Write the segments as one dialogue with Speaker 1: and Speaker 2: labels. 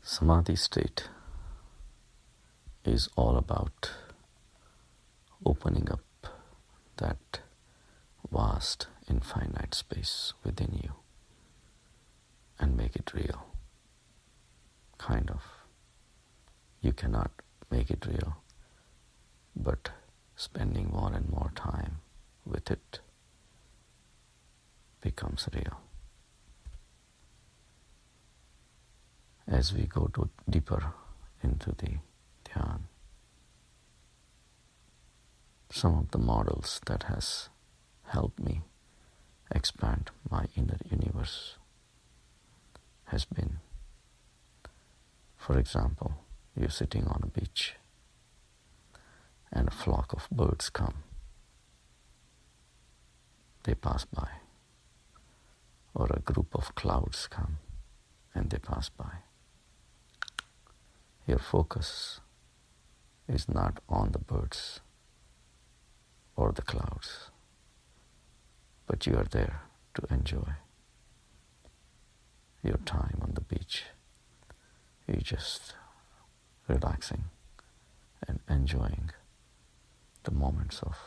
Speaker 1: Samadhi state is all about opening up that vast, infinite space within you and make it real. Kind of. You cannot make it real, but spending more and more time with it becomes real. As we go deeper into the dhyan, some of the models that has helped me expand my inner universe has been, for example, you're sitting on a beach and a flock of birds come. They pass by. Or a group of clouds come and they pass by. Your focus is not on the birds or the clouds, but you are there to enjoy your time on the beach. You're just relaxing and enjoying the moments of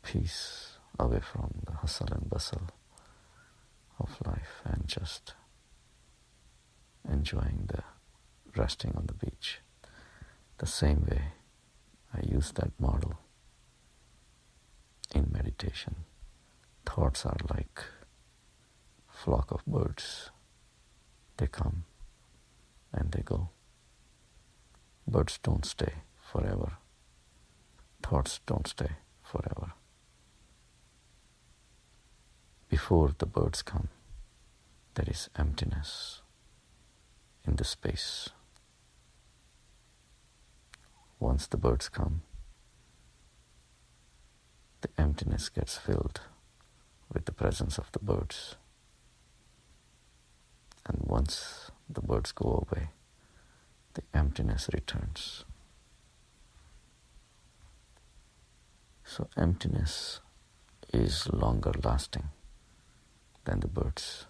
Speaker 1: peace away from the hustle and bustle of life and just enjoying the resting on the beach. The same way I use that model in meditation. Thoughts are like flock of birds. They come and they go. Birds don't stay forever. Thoughts don't stay forever. Before the birds come, there is emptiness in the space. Once the birds come, the emptiness gets filled with the presence of the birds. And once the birds go away, the emptiness returns. So emptiness is longer lasting than the birds,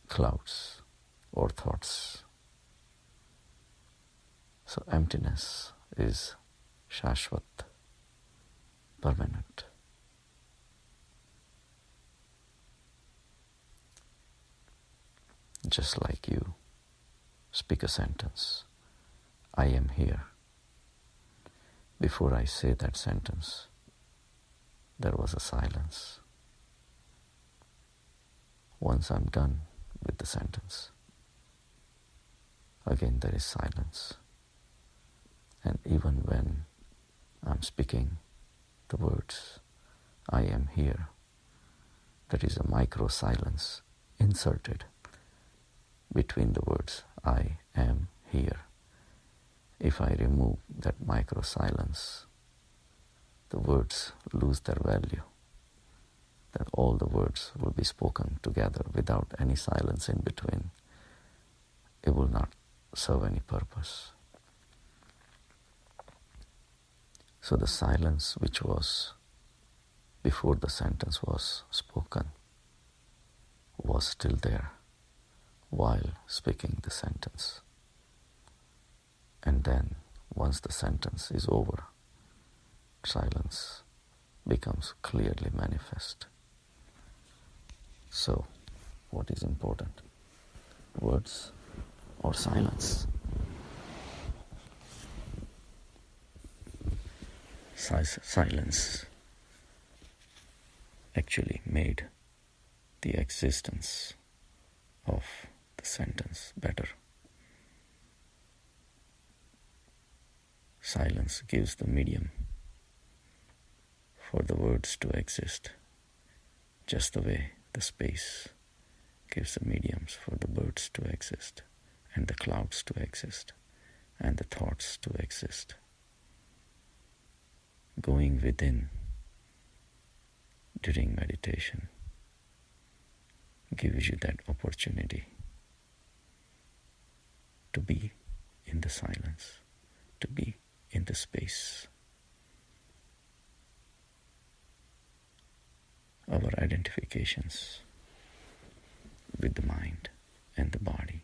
Speaker 1: clouds, or thoughts. So emptiness is shashvat, permanent. Just like you speak a sentence, I am here. Before I say that sentence, there was a silence. Once I'm done with the sentence, again there is silence. And even when I'm speaking the words, I am here, there is a micro silence inserted between the words, I am here. If I remove that micro silence, the words lose their value. Then all the words will be spoken together without any silence in between. It will not serve any purpose. So the silence which was before the sentence was spoken was still there while speaking the sentence. And then once the sentence is over, silence becomes clearly manifest. So, what is important? Words or silence? Silence actually made the existence of the sentence better. Silence gives the medium for the words to exist, just the way the space gives the mediums for the birds to exist, and the clouds to exist, and the thoughts to exist. Going within during meditation gives you that opportunity to be in the silence, to be in the space. Our identifications with the mind and the body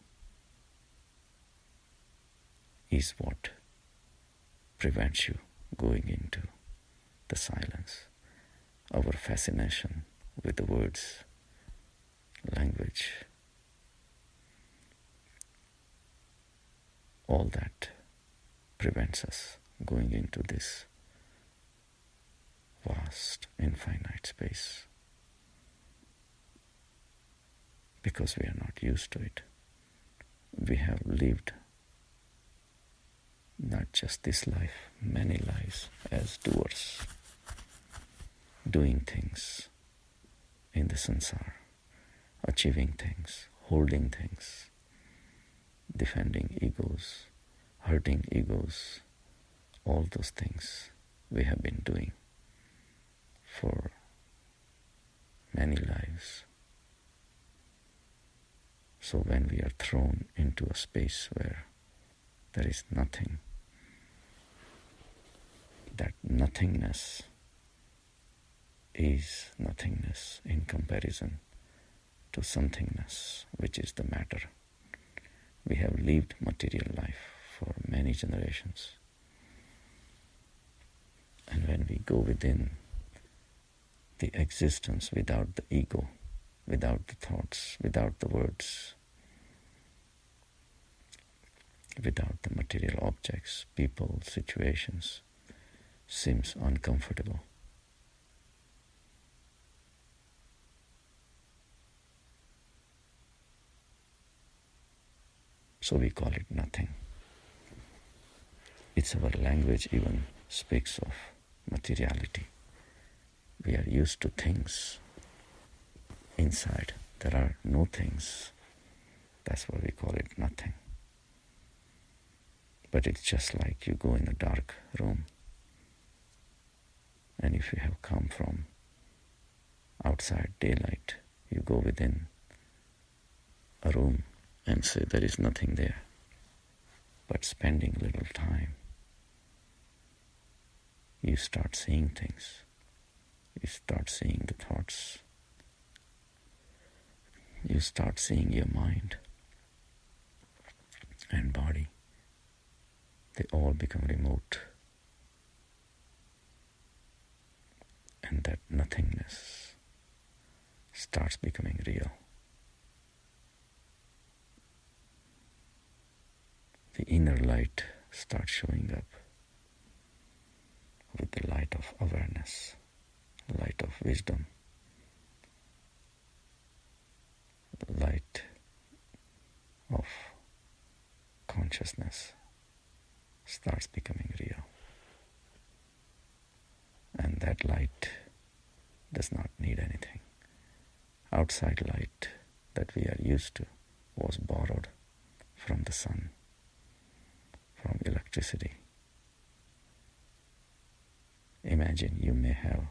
Speaker 1: is what prevents you going into the silence. Our fascination with the words, language, all that prevents us going into this vast, infinite space because we are not used to it. We have lived not just this life, many lives as doers, doing things in the sansar, achieving things, holding things, defending egos, hurting egos, all those things we have been doing for many lives. So when we are thrown into a space where there is nothing, that nothingness is nothingness in comparison to somethingness, which is the matter. We have lived material life for many generations. And when we go within the existence without the ego, without the thoughts, without the words, without the material objects, people, situations, seems uncomfortable. So we call it nothing. It's our language even speaks of materiality. We are used to things. Inside there are no things. That's why we call it nothing. But it's just like you go in a dark room, and if you have come from outside daylight, you go within a room and say there is nothing there. But spending a little time, you start seeing things. You start seeing the thoughts. You start seeing your mind and body. They all become remote. And that nothingness starts becoming real. The inner light starts showing up with the light of awareness, light of wisdom, light of consciousness starts becoming real. And that light does not need anything. Outside light that we are used to was borrowed from the sun, from electricity. Imagine you may have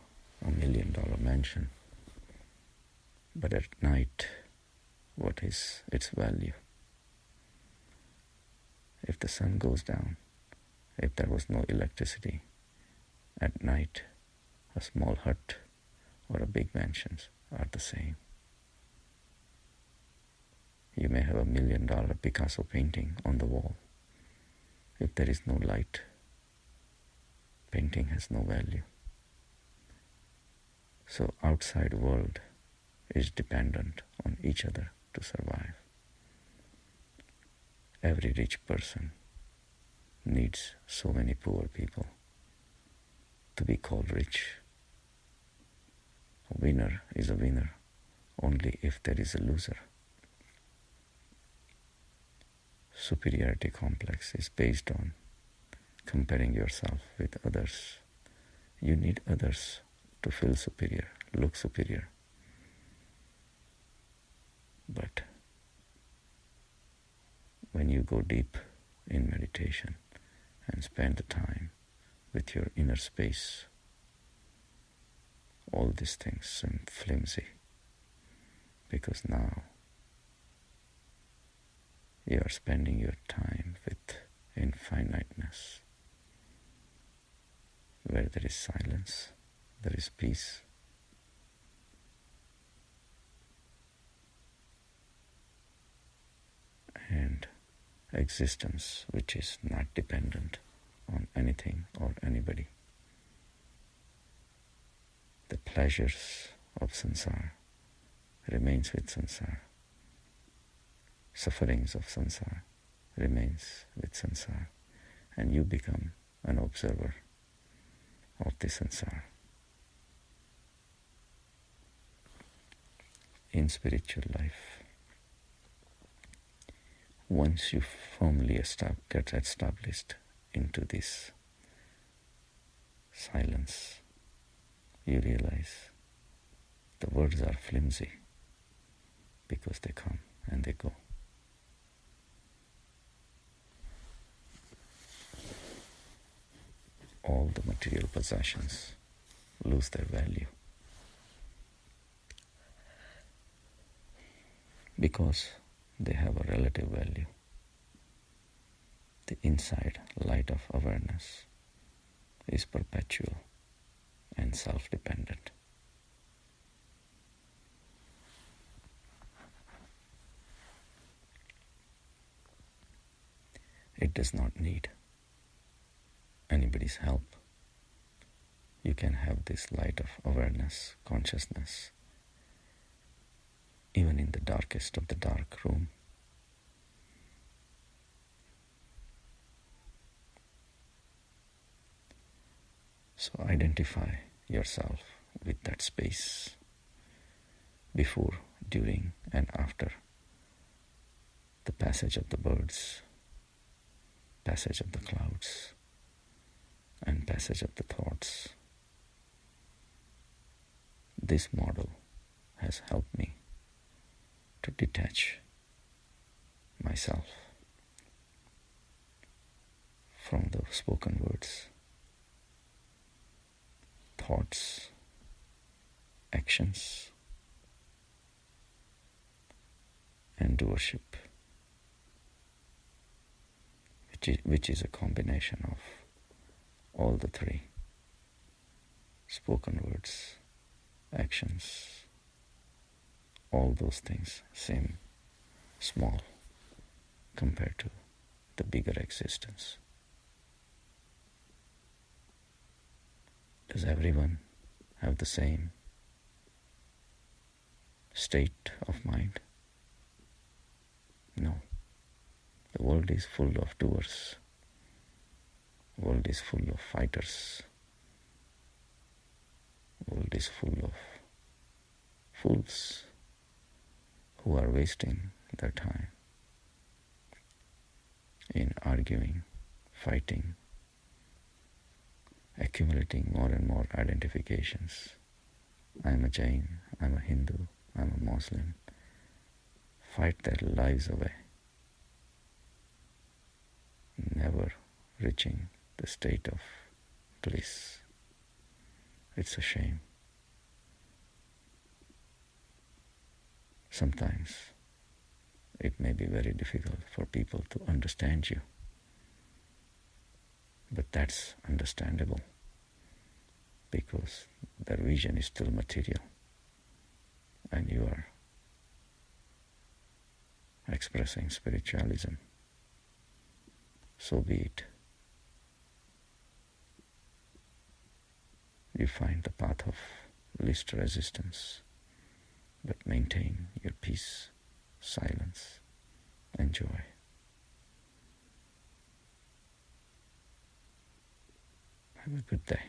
Speaker 1: $1 million mansion, but at night, what is its value? If the sun goes down, if there was no electricity, at night, a small hut or a big mansion are the same. You may have $1 million Picasso painting on the wall. If there is no light, painting has no value. So outside world is dependent on each other to survive. Every rich person needs so many poor people to be called rich. A winner is a winner only if there is a loser. Superiority complex is based on comparing yourself with others. You need others to feel superior, look superior. But when you go deep in meditation and spend the time with your inner space, all these things seem flimsy, because now you are spending your time with infiniteness, where there is silence, there is peace. and existence which is not dependent on anything or anybody. The pleasures of samsara remains with samsara. Sufferings of samsara remains with samsara, and you become an observer of the samsara. In spiritual life, once you firmly get established into this silence, you realize the words are flimsy because they come and they go. All the material possessions lose their value because they have a relative value. The inside light of awareness is perpetual and self-dependent. It does not need anybody's help. You can have this light of awareness, consciousness, even in the darkest of the dark room. So identify yourself with that space before, during, and after the passage of the birds, passage of the clouds, and passage of the thoughts. This model has helped me to detach myself from the spoken words, thoughts, actions, and doership, which is a combination of all the three: spoken words, actions. All those things seem small compared to the bigger existence. Does everyone have the same state of mind? No. The world is full of doers. The world is full of fighters. The world is full of fools who are wasting their time in arguing, fighting, accumulating more and more identifications. I'm a Jain, I'm a Hindu, I'm a Muslim. Fight their lives away, never reaching the state of bliss. It's a shame. Sometimes it may be very difficult for people to understand you, but that's understandable because their vision is still material and you are expressing spiritualism. So be it. You find the path of least resistance, but maintain your peace, silence, and joy. Have a good day.